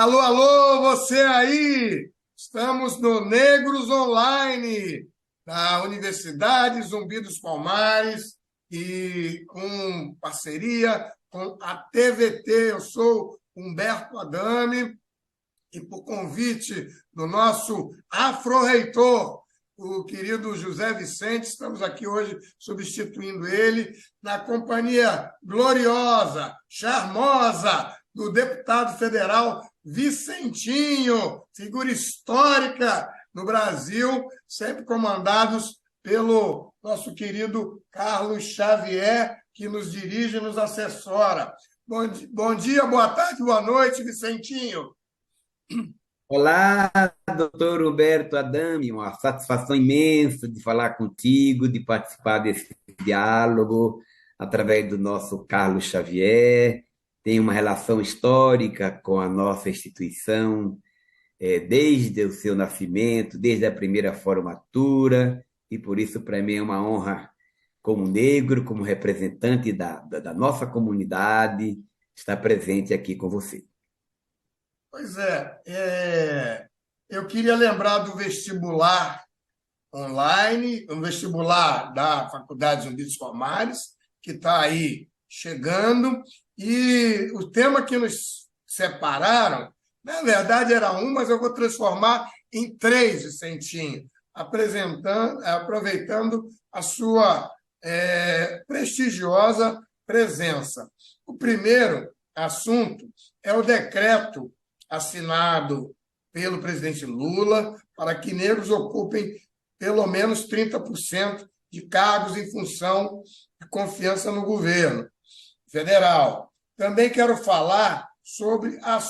Alô, alô, você aí! Estamos no Negros Online, da Universidade Zumbi dos Palmares, e com parceria com a TVT. Eu sou Humberto Adame, e por convite do nosso afro-reitor, o querido José Vicente, estamos aqui hoje substituindo ele, na companhia gloriosa, charmosa, do deputado federal Vicentinho, figura histórica no Brasil, sempre comandados pelo nosso querido Carlos Xavier, que nos dirige e nos assessora. Bom dia, boa tarde, boa noite, Vicentinho. Olá, doutor Humberto Adami, uma satisfação imensa de falar contigo, de participar desse diálogo através do nosso Carlos Xavier. Tem uma relação histórica com a nossa instituição, desde o seu nascimento, desde a primeira formatura, e por isso para mim é uma honra, como negro, como representante da nossa comunidade, estar presente aqui com você. Pois eu queria lembrar do vestibular online, um vestibular da Faculdade Zumbi dos Palmares, que está aí chegando, e o tema que nos separaram, na verdade era um, mas eu vou transformar em três, Vicentinho, aproveitando a sua prestigiosa presença. O primeiro assunto é o decreto assinado pelo presidente Lula para que negros ocupem pelo menos 30% de cargos em função de confiança no governo federal. Também quero falar sobre o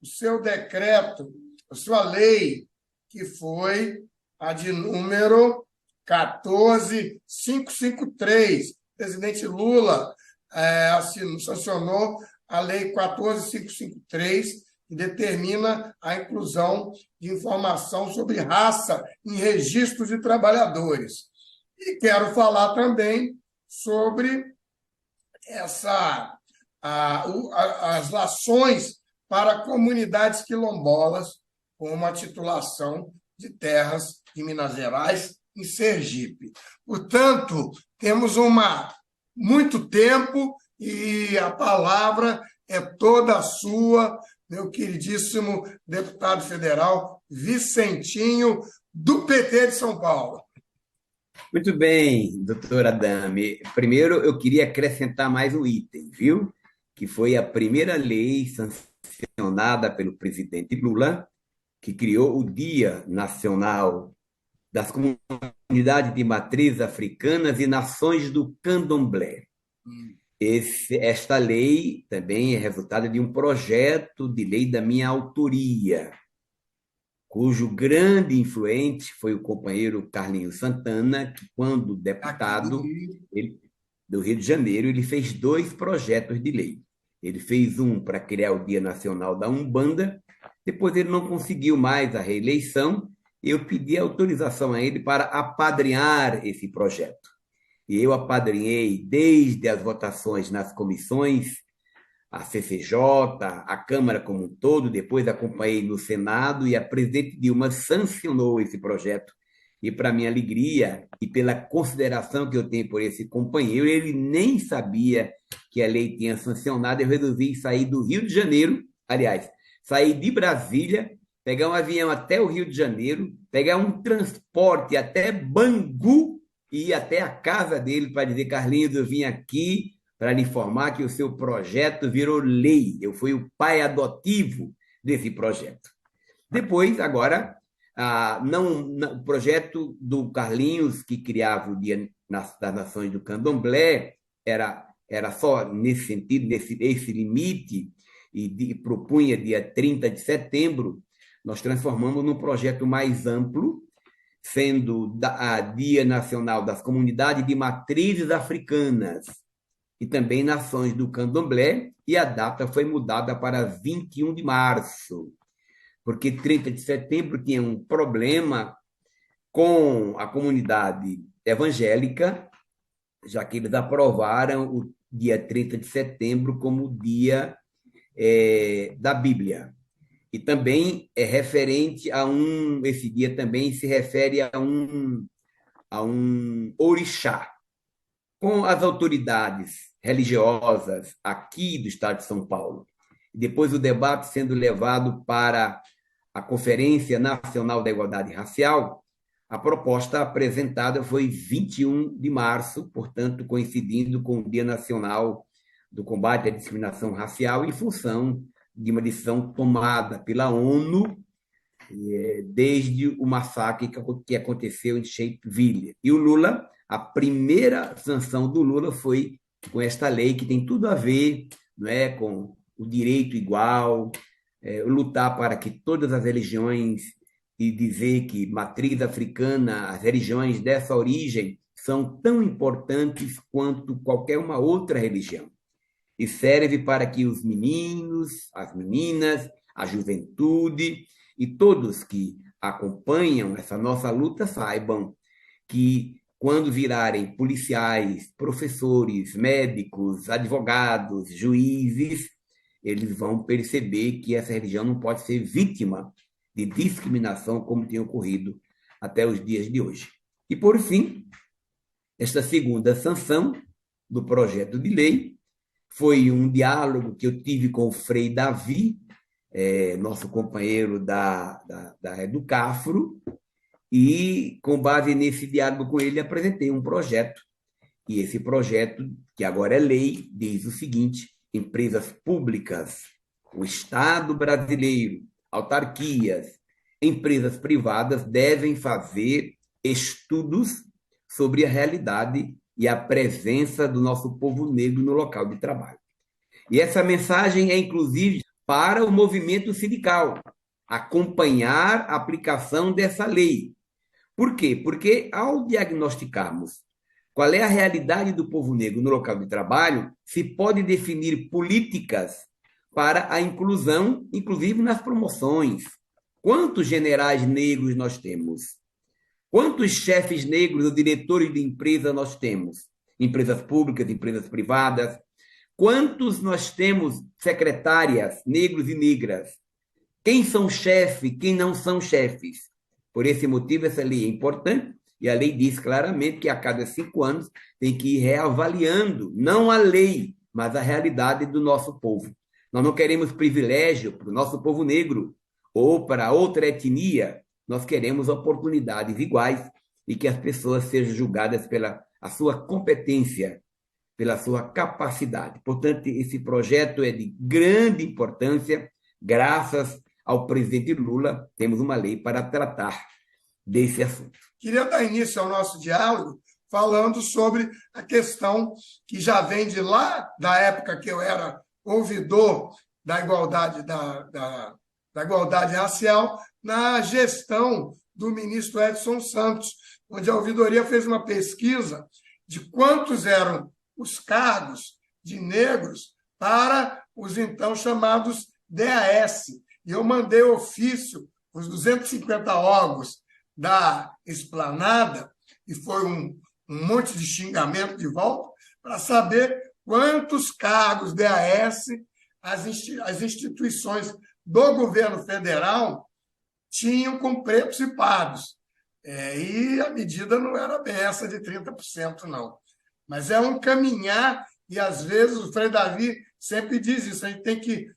seu decreto, a sua lei, que foi a de número 14553. O presidente Lula sancionou a Lei 14553, que determina a inclusão de informação sobre raça em registros de trabalhadores. E quero falar também sobre as ações para comunidades quilombolas, como a titulação de terras de Minas Gerais em Sergipe. Portanto, temos muito tempo e a palavra é toda sua, meu queridíssimo deputado federal Vicentinho, do PT de São Paulo. Muito bem, doutora Adame. Primeiro, eu queria acrescentar mais um item, viu? Que foi a primeira lei sancionada pelo presidente Lula, que criou o Dia Nacional das Comunidades de Matriz Africanas e Nações do Candomblé. Esta lei também é resultado de um projeto de lei da minha autoria, cujo grande influente foi o companheiro Carlinhos Santana, que, quando Aqui do deputado Rio. do Rio de Janeiro, ele fez dois projetos de lei. Ele fez um para criar o Dia Nacional da Umbanda, depois ele não conseguiu mais a reeleição, e eu pedi autorização a ele para apadrinhar esse projeto. E eu apadrinhei desde as votações nas comissões, a CCJ, a Câmara como um todo, depois acompanhei no Senado e a presidente Dilma sancionou esse projeto. E, para minha alegria e pela consideração que eu tenho por esse companheiro, ele nem sabia que a lei tinha sancionado. Eu resolvi sair do Rio de Janeiro, aliás, sair de Brasília, pegar um avião até o Rio de Janeiro, pegar um transporte até Bangu e ir até a casa dele para dizer: Carlinhos, eu vim aqui para lhe informar que o seu projeto virou lei. Eu fui o pai adotivo desse projeto. Depois, agora, o projeto do Carlinhos, que criava o Dia das Nações do Candomblé, era só nesse sentido, esse limite, e propunha dia 30 de setembro. Nós transformamos num projeto mais amplo, sendo a Dia Nacional das Comunidades de Matrizes Africanas e também Nações do Candomblé, e a data foi mudada para 21 de março, porque 30 de setembro tinha um problema com a comunidade evangélica, já que eles aprovaram o dia 30 de setembro como dia da Bíblia. E também é referente esse dia também se refere a um orixá. Com as autoridades religiosas aqui do estado de São Paulo, depois o debate sendo levado para a Conferência Nacional da Igualdade Racial, a proposta apresentada foi 21 de março, portanto, coincidindo com o Dia Nacional do Combate à Discriminação Racial, em função de uma decisão tomada pela ONU desde o massacre que aconteceu em Sharpeville. E o Lula, a primeira sanção do Lula foi com esta lei que tem tudo a ver, não é, com o direito igual, lutar para que todas as religiões, e dizer que matriz africana, as religiões dessa origem são tão importantes quanto qualquer uma outra religião. E serve para que os meninos, as meninas, a juventude e todos que acompanham essa nossa luta saibam que, quando virarem policiais, professores, médicos, advogados, juízes, eles vão perceber que essa religião não pode ser vítima de discriminação como tem ocorrido até os dias de hoje. E, por fim, esta segunda sanção do projeto de lei foi um diálogo que eu tive com o Frei Davi, nosso companheiro da Educafro, e, com base nesse diálogo com ele, apresentei um projeto. E esse projeto, que agora é lei, diz o seguinte: empresas públicas, o Estado brasileiro, autarquias, empresas privadas devem fazer estudos sobre a realidade e a presença do nosso povo negro no local de trabalho. E essa mensagem é, inclusive, para o movimento sindical, acompanhar a aplicação dessa lei. Por quê? Porque, ao diagnosticarmos qual é a realidade do povo negro no local de trabalho, se pode definir políticas para a inclusão, inclusive nas promoções. Quantos generais negros nós temos? Quantos chefes negros ou diretores de empresa nós temos? Empresas públicas, empresas privadas. Quantos nós temos secretárias, negros e negras? Quem são chefes, quem não são chefes? Por esse motivo, essa lei é importante, e a lei diz claramente que a cada 5 anos tem que ir reavaliando, não a lei, mas a realidade do nosso povo. Nós não queremos privilégio para o nosso povo negro ou para outra etnia, nós queremos oportunidades iguais e que as pessoas sejam julgadas pela a sua competência, pela sua capacidade. Portanto, esse projeto é de grande importância. Graças ao presidente Lula, temos uma lei para tratar desse assunto. Queria dar início ao nosso diálogo falando sobre a questão que já vem de lá, da época que eu era ouvidor da igualdade, da igualdade racial, na gestão do ministro Edson Santos, onde a ouvidoria fez uma pesquisa de quantos eram os cargos de negros para os então chamados DAS. E eu mandei ofício, os 250 órgãos da esplanada, e foi um monte de xingamento de volta, para saber quantos cargos DAS as instituições do governo federal tinham com pretos e pardos. E a medida não era bem essa de 30%, não. Mas é um caminhar, e às vezes o Frei Davi sempre diz isso, a gente tem que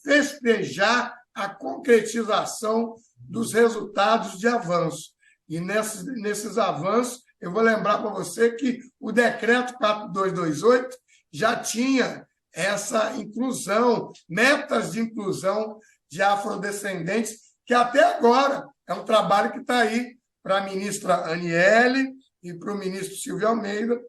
festejar a concretização dos resultados de avanço. E nesses avanços, eu vou lembrar para você que o decreto 4228 já tinha essa inclusão, metas de inclusão de afrodescendentes, que até agora é um trabalho que está aí para a ministra Aniele e para o ministro Silvio Almeida,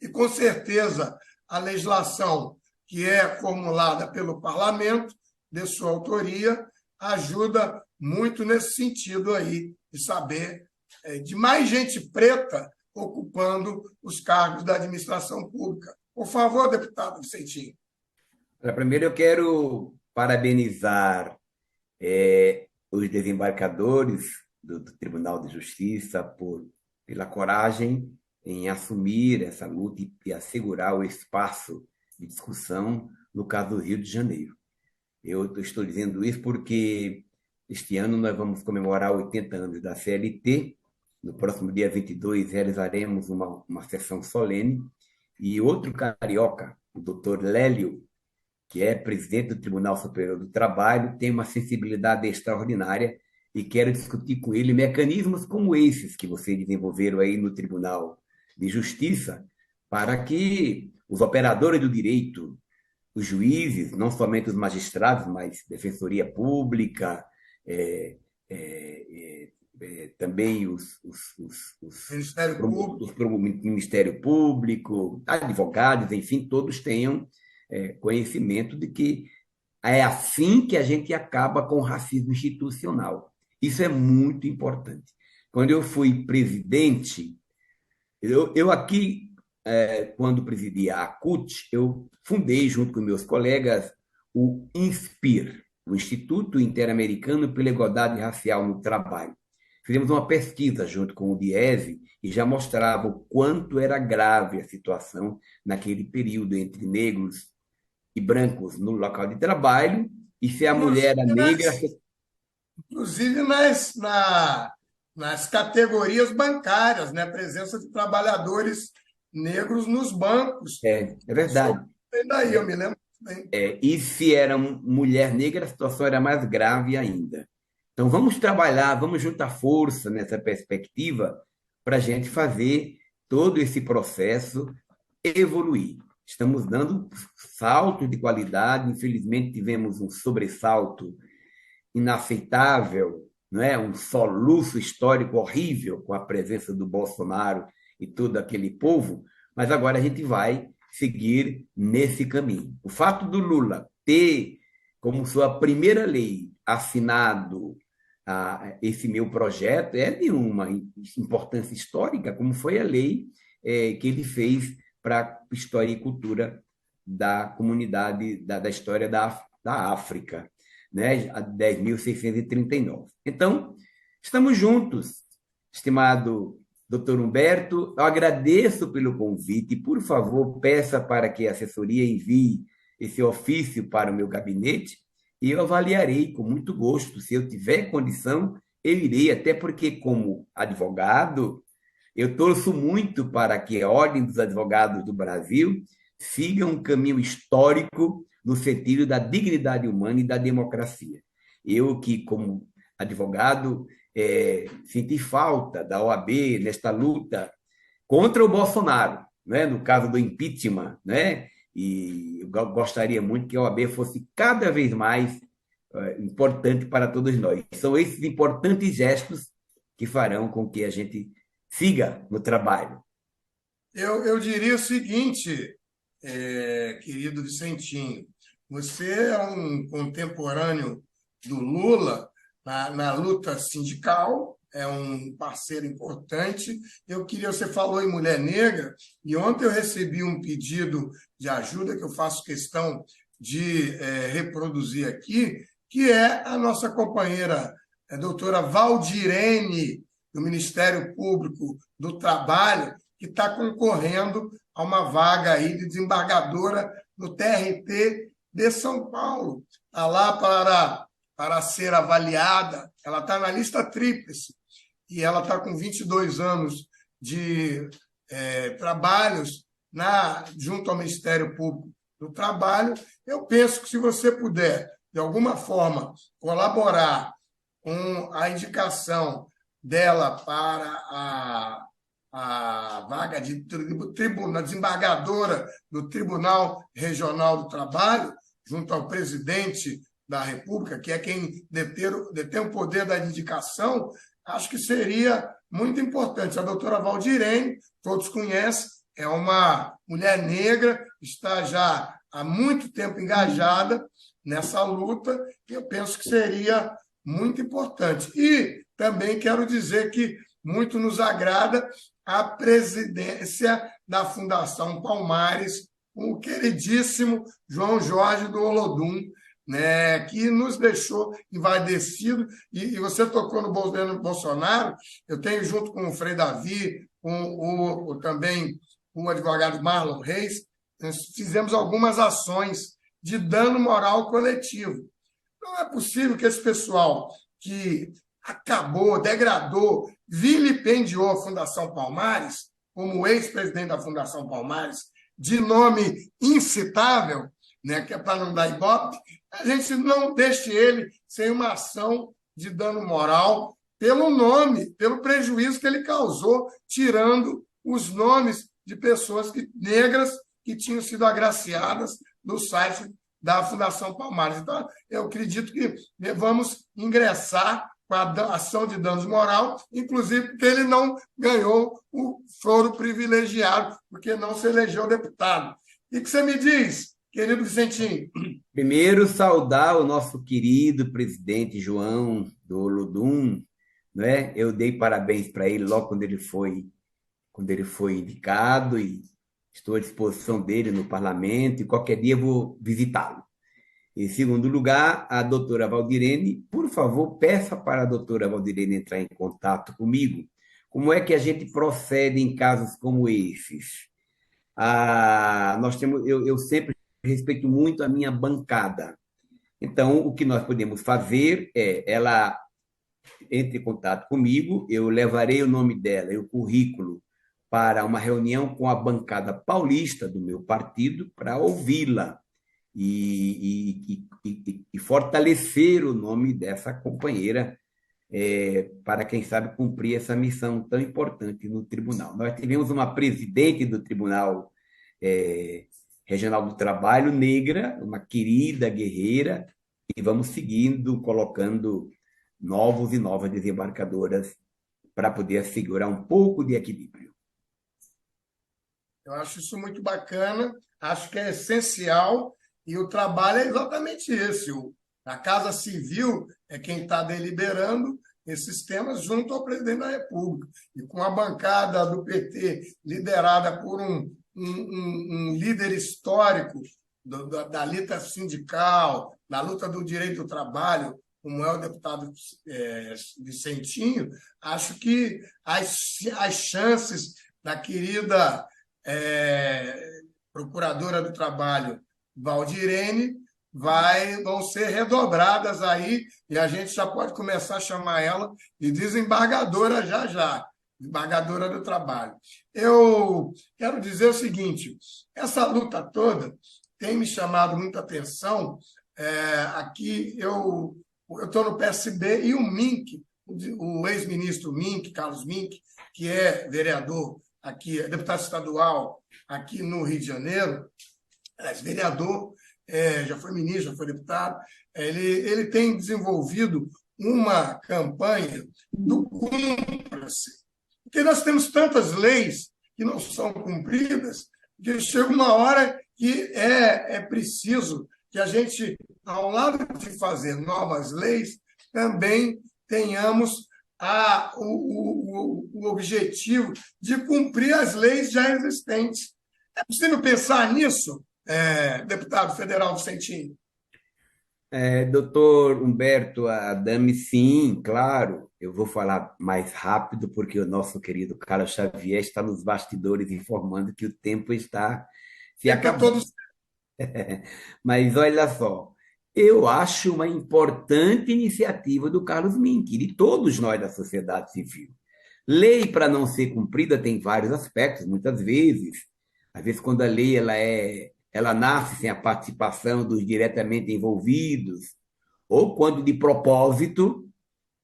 e com certeza a legislação que é formulada pelo parlamento, de sua autoria, ajuda muito nesse sentido aí, de saber de mais gente preta ocupando os cargos da administração pública. Por favor, deputado Vicentino. Primeiro, eu quero parabenizar os desembargadores do Tribunal de Justiça pela coragem em assumir essa luta e assegurar o espaço de discussão no caso do Rio de Janeiro. Eu estou dizendo isso porque este ano nós vamos comemorar 80 anos da CLT. No próximo dia 22 realizaremos uma sessão solene. E outro carioca, o doutor Lélio, que é presidente do Tribunal Superior do Trabalho, tem uma sensibilidade extraordinária e quero discutir com ele mecanismos como esses que vocês desenvolveram aí no Tribunal de Justiça para que os operadores do direito, os juízes, não somente os magistrados, mas defensoria pública, é, é, também Ministério Público. Ministério Público, advogados, enfim, todos tenham conhecimento de que é assim que a gente acaba com o racismo institucional. Isso é muito importante. Quando eu fui presidente, eu aqui, quando presidi a ACUT, eu fundei, junto com meus colegas, o INSPIR, o Instituto Interamericano pela Igualdade Racial no Trabalho. Fizemos uma pesquisa junto com o DIESE e já mostrava o quanto era grave a situação naquele período entre negros e brancos no local de trabalho, e se a mulher era negra... Inclusive nas categorias bancárias, né? A presença de trabalhadores negros nos bancos. É verdade. Daí, eu me lembro bem. E se era mulher negra, a situação era mais grave ainda. Então, vamos trabalhar, vamos juntar força nessa perspectiva para a gente fazer todo esse processo evoluir. Estamos dando salto de qualidade, infelizmente tivemos um sobressalto inaceitável, não é? Um soluço histórico horrível com a presença do Bolsonaro e todo aquele povo, mas agora a gente vai seguir nesse caminho. O fato do Lula ter como sua primeira lei assinado esse meu projeto é de uma importância histórica, como foi a lei que ele fez para a história e cultura da comunidade, da história da África, né? A 10.639. Então, estamos juntos, estimado doutor Humberto. Eu agradeço pelo convite. Por favor, peça para que a assessoria envie esse ofício para o meu gabinete e eu avaliarei com muito gosto. Se eu tiver condição, eu irei, até porque, como advogado, eu torço muito para que a Ordem dos Advogados do Brasil siga um caminho histórico no sentido da dignidade humana e da democracia. Eu que, como advogado, senti falta da OAB nesta luta contra o Bolsonaro, né? No caso do impeachment, né? E eu gostaria muito que a OAB fosse cada vez mais importante para todos nós. São esses importantes gestos que farão com que a gente siga no trabalho. Eu diria o seguinte, querido Vicentinho, você é um contemporâneo do Lula na luta sindical, é um parceiro importante. Você falou em mulher negra, e ontem eu recebi um pedido de ajuda que eu faço questão de reproduzir aqui, que é a nossa companheira, a doutora Valdirene, do Ministério Público do Trabalho, que está concorrendo a uma vaga aí de desembargadora no TRT de São Paulo. Está lá para ser avaliada, ela está na lista tríplice, e ela está com 22 anos de trabalhos junto ao Ministério Público do Trabalho. Eu penso que, se você puder, de alguma forma, colaborar com a indicação dela para a vaga de desembargadora do Tribunal Regional do Trabalho, junto ao presidente da República, que é quem detém o poder da indicação, acho que seria muito importante. A doutora Valdirene, todos conhecem, é uma mulher negra, está já há muito tempo engajada nessa luta, e eu penso que seria muito importante. E também quero dizer que muito nos agrada a presidência da Fundação Palmares, o queridíssimo João Jorge do Olodum, né, que nos deixou envaidecido. E você tocou no governo Bolsonaro. Eu tenho, junto com o Frei Davi, também o advogado Marlon Reis, nós fizemos algumas ações de dano moral coletivo. Não é possível que esse pessoal que acabou, degradou, vilipendiou a Fundação Palmares, como ex-presidente da Fundação Palmares, de nome incitável, né, que é para não dar ibope, a gente não deixe ele sem uma ação de dano moral pelo nome, pelo prejuízo que ele causou, tirando os nomes de pessoas negras que tinham sido agraciadas no site da Fundação Palmares. Então, eu acredito que vamos ingressar com a ação de danos moral, inclusive porque ele não ganhou o foro privilegiado, porque não se elegeu deputado. E o que você me diz, querido Vicentinho? Primeiro, saudar o nosso querido presidente João do Olodum, né? Eu dei parabéns para ele logo quando ele foi indicado e estou à disposição dele no parlamento e qualquer dia eu vou visitá-lo. Em segundo lugar, a doutora Valdirene, por favor, peça para a doutora Valdirene entrar em contato comigo. Como é que a gente procede em casos como esses? Eu sempre respeito muito a minha bancada. Então, o que nós podemos fazer é ela entre em contato comigo, eu levarei o nome dela e o currículo para uma reunião com a bancada paulista do meu partido para ouvi-la e fortalecer o nome dessa companheira para, quem sabe, cumprir essa missão tão importante no tribunal. Nós tivemos uma presidente do Tribunal Regional do Trabalho, negra, uma querida guerreira, e vamos seguindo, colocando novos e novas desembarcadoras para poder assegurar um pouco de equilíbrio. Eu acho isso muito bacana, acho que é essencial, e o trabalho é exatamente esse. A Casa Civil é quem está deliberando esses temas junto ao presidente da República. E com a bancada do PT, liderada por um líder histórico da luta sindical, da luta do direito do trabalho, como é o deputado Vicentinho, acho que as chances da querida procuradora do trabalho, Valdirene, vão ser redobradas aí, e a gente já pode começar a chamar ela de desembargadora já, desembargadora do trabalho. Eu quero dizer o seguinte, essa luta toda tem me chamado muita atenção. Aqui eu estou no PSB e o Mink, o ex-ministro Mink, Carlos Mink, que é vereador aqui, é deputado estadual aqui no Rio de Janeiro, vereador, já foi ministro, já foi deputado, ele tem desenvolvido uma campanha do cumpra-se, porque nós temos tantas leis que não são cumpridas, que chega uma hora que é preciso que a gente, ao lado de fazer novas leis, também tenhamos o objetivo de cumprir as leis já existentes. É possível pensar nisso, deputado federal Vicentinho? Doutor Humberto Adame, sim, claro. Eu vou falar mais rápido, porque o nosso querido Carlos Xavier está nos bastidores informando que o tempo está se acabando. Mas olha só, eu acho uma importante iniciativa do Carlos Mink, de todos nós da sociedade civil. Lei, para não ser cumprida, tem vários aspectos, muitas vezes. Às vezes, quando a lei ela nasce sem a participação dos diretamente envolvidos, ou quando, de propósito,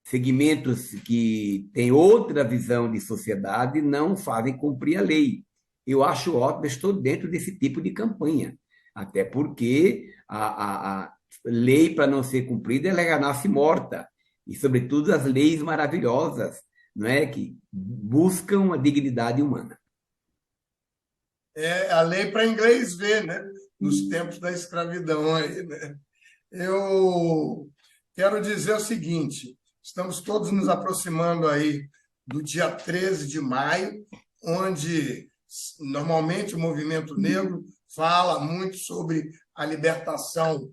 segmentos que têm outra visão de sociedade não fazem cumprir a lei. Eu acho ótimo, estou dentro desse tipo de campanha, até porque a lei, para não ser cumprida, ela já nasce morta, e, sobretudo, as leis maravilhosas, não é, que buscam a dignidade humana. A lei para inglês ver, né? Nos tempos da escravidão aí, né? Eu quero dizer o seguinte, estamos todos nos aproximando aí do dia 13 de maio, onde normalmente o movimento negro fala muito sobre a libertação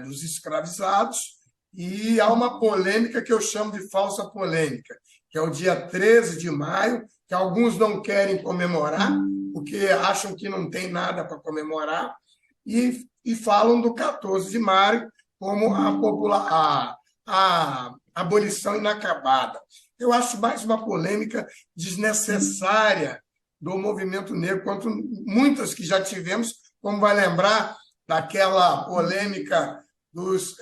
dos escravizados, e há uma polêmica que eu chamo de falsa polêmica, que é o dia 13 de maio, que alguns não querem comemorar, porque acham que não tem nada para comemorar, e falam do 14 de maio como a abolição inacabada. Eu acho mais uma polêmica desnecessária do movimento negro, quanto muitas que já tivemos, como vai lembrar daquela polêmica dos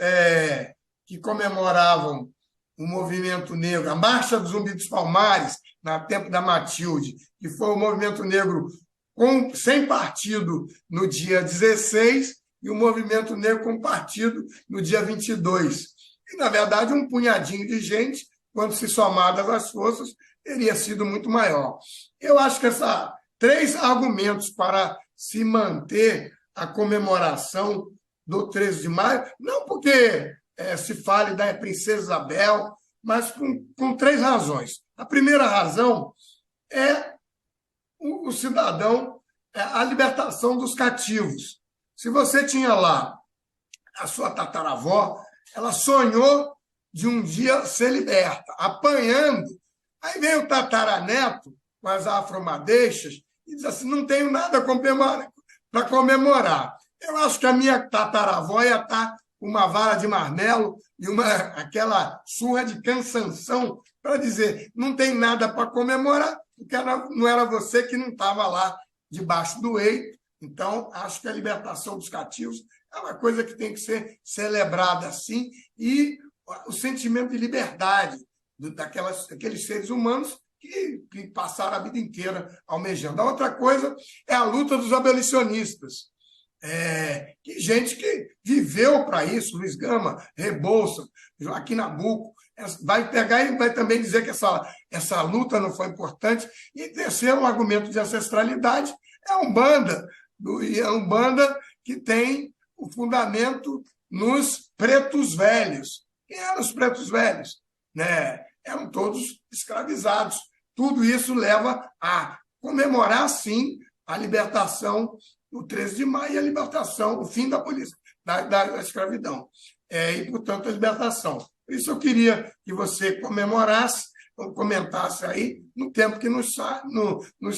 que comemoravam o movimento negro, a Marcha do Zumbi dos Palmares, no tempo da Matilde, que foi o movimento negro sem partido no dia 16 e o movimento negro com partido no dia 22. E, na verdade, um punhadinho de gente, quando se somadas as forças, teria sido muito maior. Eu acho que três argumentos para se manter a comemoração do 13 de maio, não porque se fale da Princesa Isabel, mas com três razões. A primeira razão é o cidadão, a libertação dos cativos. Se você tinha lá a sua tataravó, ela sonhou de um dia ser liberta, apanhando. Aí vem o tataraneto com as afromadeixas e diz assim, não tenho nada para comemorar. Eu acho que a minha tataravó ia estar com uma vara de marmelo e aquela surra de cansanção para dizer, não tem nada para comemorar, porque não era você que não estava lá debaixo do eito. Então, acho que a libertação dos cativos é uma coisa que tem que ser celebrada assim, e o sentimento de liberdade daqueles seres humanos que passaram a vida inteira almejando. A outra coisa é a luta dos abolicionistas. Gente que viveu para isso, Luiz Gama, Rebouças, Joaquim Nabuco, vai pegar e vai também dizer que essa luta não foi importante. E terceiro, um argumento de ancestralidade é a Umbanda, que tem o fundamento nos pretos velhos. Quem eram os pretos velhos? Eram todos escravizados. Tudo isso leva a comemorar, sim, a libertação do 13 de maio e a libertação, o fim da escravidão. E, portanto, a libertação. Por isso eu queria que você comentasse aí no tempo que nos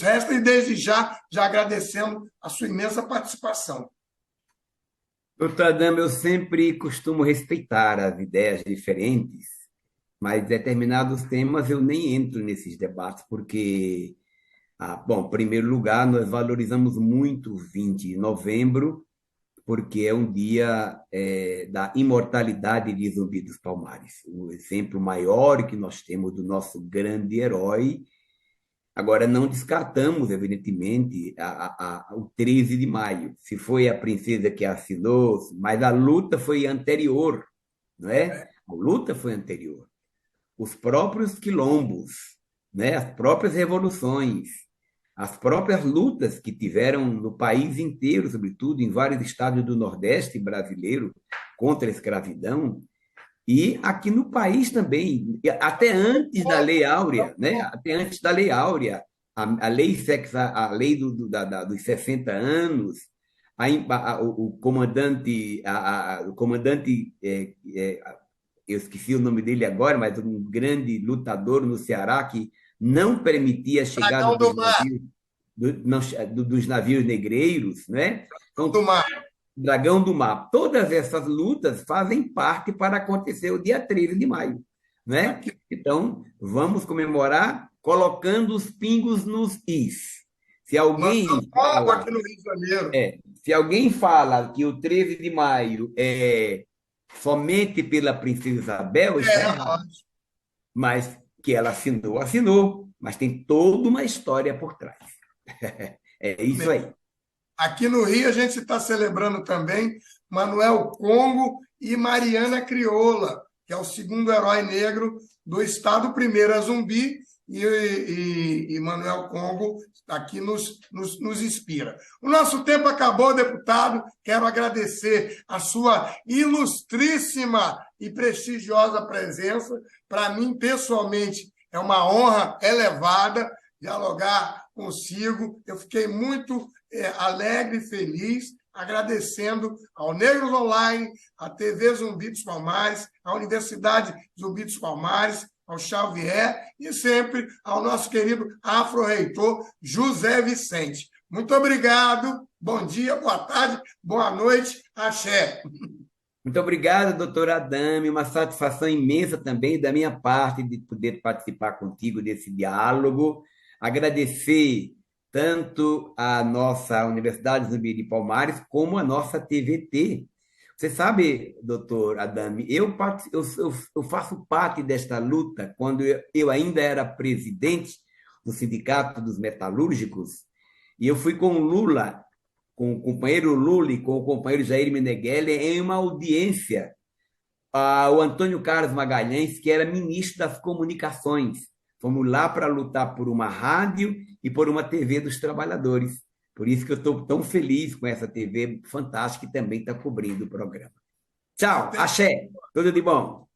resta, e desde já agradecendo a sua imensa participação. Doutor Adamo, eu sempre costumo respeitar as ideias diferentes, mas determinados temas eu nem entro nesses debates, porque, bom, em primeiro lugar, nós valorizamos muito o 20 de novembro, porque é um dia da imortalidade de Zumbi dos Palmares, o exemplo maior que nós temos do nosso grande herói. Agora, não descartamos, evidentemente, o 13 de maio, se foi a princesa que assinou, mas a luta foi anterior, não é? A luta foi anterior. Os próprios quilombos, né? As próprias revoluções, as próprias lutas que tiveram no país inteiro, sobretudo em vários estados do Nordeste brasileiro, contra a escravidão, e aqui no país também, até antes da Lei Áurea, né? Até antes da Lei Áurea, a lei dos 60 anos, o comandante, eu esqueci o nome dele agora, mas um grande lutador no Ceará que não permitia a chegada dos navios negreiros, né? Então, Dragão do Mar. Todas essas lutas fazem parte para acontecer o dia 13 de maio, né? Então, vamos comemorar colocando os pingos nos is. Se alguém fala, aqui no Rio de Janeiro. Se alguém fala que o 13 de maio é somente pela Princesa Isabel, está errado. Mas que ela assinou, mas tem toda uma história por trás. É isso aí. Aqui no Rio, a gente está celebrando também Manuel Congo e Mariana Crioula, que é o segundo herói negro do estado. O primeiro é Zumbi, e Manuel Congo aqui nos inspira. O nosso tempo acabou, deputado. Quero agradecer a sua ilustríssima e prestigiosa presença. Para mim, pessoalmente, é uma honra elevada dialogar consigo. Eu fiquei muito alegre e feliz, agradecendo ao Negros Online, à TV Zumbi dos Palmares, à Universidade Zumbi dos Palmares, ao Xavier e sempre ao nosso querido afro-reitor José Vicente. Muito obrigado. Bom dia, boa tarde, boa noite. Axé. Muito obrigado, doutor Adame. Uma satisfação imensa também da minha parte de poder participar contigo desse diálogo. Agradecer tanto a nossa Universidade Zumbi de Palmares como a nossa TVT. Você sabe, doutor Adame, eu faço parte desta luta quando eu ainda era presidente do Sindicato dos Metalúrgicos e eu fui com o Lula, com o companheiro Lula e com o companheiro Jair Meneghelli em uma audiência ao Antônio Carlos Magalhães, que era ministro das Comunicações. Fomos lá para lutar por uma rádio e por uma TV dos trabalhadores. Por isso que eu estou tão feliz com essa TV fantástica que também está cobrindo o programa. Tchau, axé, tudo de bom.